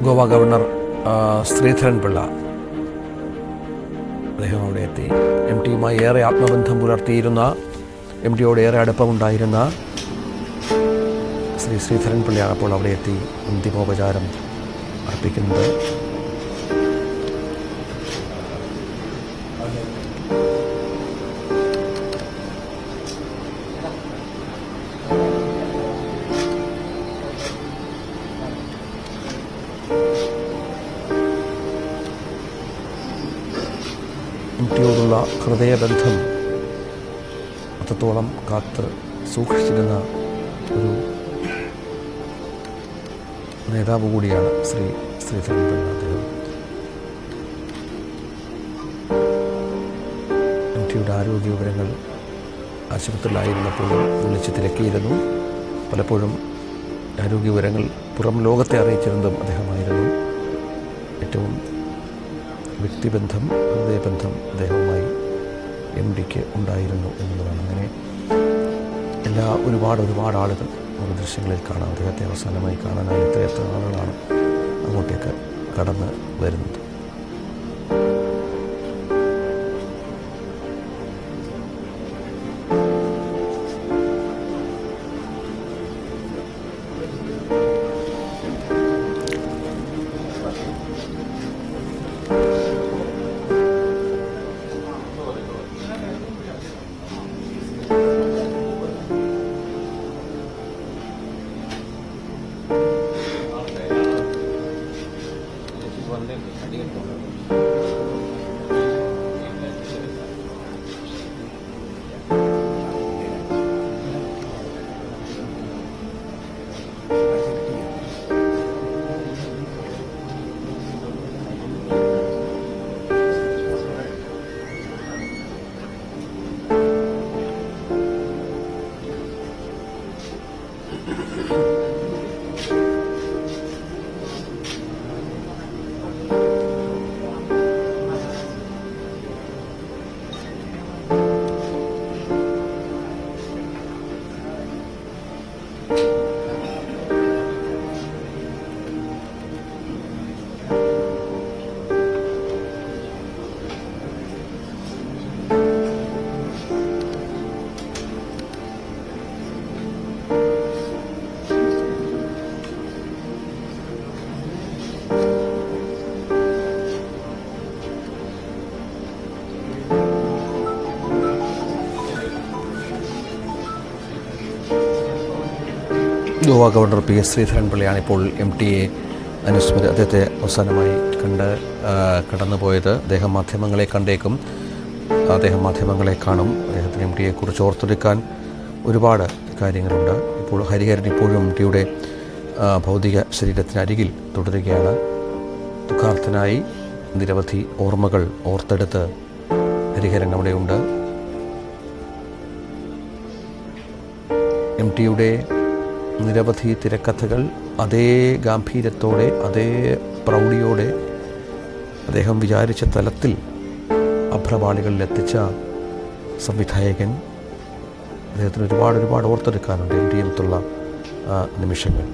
Goa governor Sreedharan Pillai അദ്ദേഹം അവിടെ എത്തി. എം ടിയുമായി ഏറെ ആത്മബന്ധം പുലർത്തിയിരുന്ന, എം ടിയോട് ഏറെ അടുപ്പമുണ്ടായിരുന്ന ശ്രീ ശ്രീധരൻ പിള്ളയാണ് അപ്പോൾ അവിടെ എത്തി അന്തിമോപചാരം അർപ്പിക്കുന്നത്. എം ടിയോടുള്ള ഹൃദയബന്ധം അത്രത്തോളം കാത്ത് സൂക്ഷിച്ചിരുന്ന ഒരു നേതാവ് കൂടിയാണ് ശ്രീ ശ്രീധരൻ പിള്ള. അദ്ദേഹം എം ടിയുടെ ആരോഗ്യ വിവരങ്ങൾ ആശുപത്രിയിലായിരുന്നപ്പോഴും വിളിച്ച് തിരക്കിയിരുന്നു. പലപ്പോഴും ആരോഗ്യ വിവരങ്ങൾ പുറം ലോകത്തെ അറിയിച്ചിരുന്നതും അദ്ദേഹമായിരുന്നു. ഏറ്റവും വ്യക്തിബന്ധം, ഹൃദയബന്ധം അദ്ദേഹവുമായി എം ഡിക്ക് ഉണ്ടായിരുന്നു എന്നുള്ളതാണ്. അങ്ങനെ ഒരുപാട് ആളുകൾ നമുക്ക് ദൃശ്യങ്ങളിൽ കാണാം. അദ്ദേഹത്തെ അവസാനമായി കാണാനായി എത്ര ആളുകളാണ് അങ്ങോട്ടേക്ക് കടന്ന് വരുന്നത്. Goa governor P S Sreedharan പിള്ളയാണ് ഇപ്പോൾ എം ടിയെ അനുസ്മരിച്ച് അദ്ദേഹത്തെ അവസാനമായി കടന്നുപോയത്. അദ്ദേഹം മാധ്യമങ്ങളെ കണ്ടേക്കും, അദ്ദേഹം മാധ്യമങ്ങളെ കാണും. അദ്ദേഹത്തിന് എം ടിയെക്കുറിച്ച് ഓർത്തെടുക്കാൻ ഒരുപാട് കാര്യങ്ങളുണ്ട്. ഇപ്പോൾ ഹരിഹരൻ ഇപ്പോഴും എം ടിയുടെ ഭൗതിക ശരീരത്തിനരികിൽ തുടരുകയാണ്. ദുഃഖാർത്ഥനായി നിരവധി ഓർമ്മകൾ ഓർത്തെടുത്ത് ഹരിഹരൻ അവിടെയുണ്ട്. എം ടിയുടെ നിരവധി തിരക്കഥകൾ അതേ ഗാംഭീര്യത്തോടെ, അതേ പ്രൗഢിയോടെ അദ്ദേഹം വിചാരിച്ച തലത്തിൽ അഭ്രപാളികളിലെത്തിച്ച സംവിധായകൻ. അദ്ദേഹത്തിന് ഒരുപാട് ഓർത്തെടുക്കാനുണ്ട് എം ടിയുമൊത്തുള്ള നിമിഷങ്ങൾ.